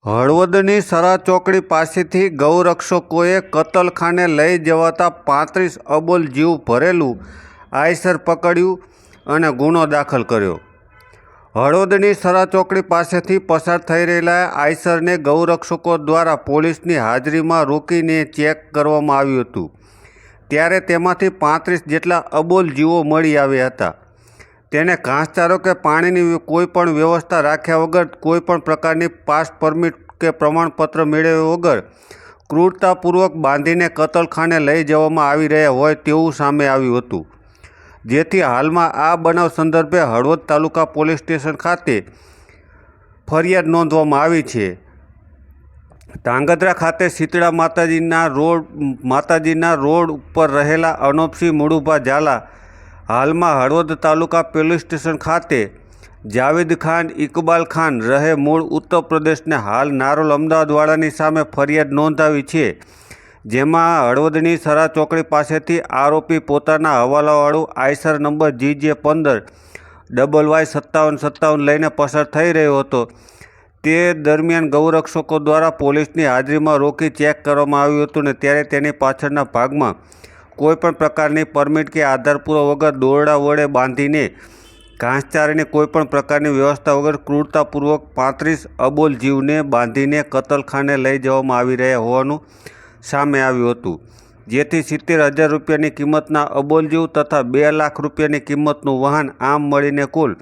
હળવદની સરા ચોકડી પાસેથી ગૌરક્ષકોએ કતલખાને લઈ જવાતા 35 અબોલ જીવ ભરેલું આઈસર પકડ્યું અને ગુનો દાખલ કર્યો। હળવદની સરા ચોકડી પાસેથી પસાર થઈ રહેલા આઈસરને ગૌરક્ષકો દ્વારા પોલીસની હાજરીમાં રોકીને ચેક કરવામાં આવ્યું હતું, ત્યારે તેમાંથી 35 જેટલા અબોલ જીવો મળી આવ્યા હતા। તેને ઘાસચારો કે પાણીની કોઈપણ વ્યવસ્થા રાખ્યા વગર, કોઈપણ પ્રકારની પાસ પરમિટ કે પ્રમાણપત્ર મેળવ્યા વગર ક્રૂરતાપૂર્વક બાંધીને કતલખાને લઈ જવામાં આવી રહ્યા હોય તેવું સામે આવ્યું હતું, જેથી હાલમાં આ બનાવ સંદર્ભે હળવદ તાલુકા પોલીસ સ્ટેશન ખાતે ફરિયાદ નોંધવામાં આવી છે। ધાંગધ્રા ખાતે શીતળા માતાજીના રોડ ઉપર રહેલા અનોપસિંહ મુળુભા ઝાલા હાલમાં હળવદ તાલુકા પોલીસ સ્ટેશન ખાતે જાવેદ ખાન ઇકબાલ ખાન રહે મૂળ ઉત્તર પ્રદેશને હાલ નારોલ અમદાવાદવાળાની સામે ફરિયાદ નોંધાવી છે, જેમાં હળવદની સરા ચોકડી પાસેથી આરોપી પોતાના હવાલાવાળું આઈસર નંબર GJ15YY5757 લઈને પસાર થઈ રહ્યો હતો। તે દરમિયાન ગૌરક્ષકો દ્વારા પોલીસની હાજરીમાં રોકી ચેક કરવામાં આવ્યું હતું ને ત્યારે તેની પાછળના ભાગમાં કોઈપણ પ્રકારની પરમિટ કે આધાર પુરાવા વગર દોરડા વડે બાંધીને ઘાસચારાની કોઈપણ પ્રકારની વ્યવસ્થા વગર ક્રૂરતાપૂર્વક 35 અબોલ જીવને બાંધીને કતલખાને લઈ જવામાં આવી રહ્યા હોવાનું સામે આવ્યું હતું, જેથી 70,000 રૂપિયાની કિંમતના અબોલ જીવ તથા 2 લાખ રૂપિયાની કિંમતનું વાહન આમ મળીને કુલ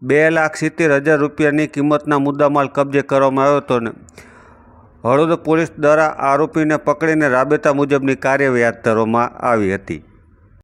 2,70,000 રૂપિયાની કિંમતના મુદ્દામાલ કબજે કરવામાં આવ્યો હતો અને હળવદ પોલીસ દ્વારા આરોપીને પકડીને રાબેતા મુજબની કાર્યવાહી હાથ ધરવામાં આવી હતી।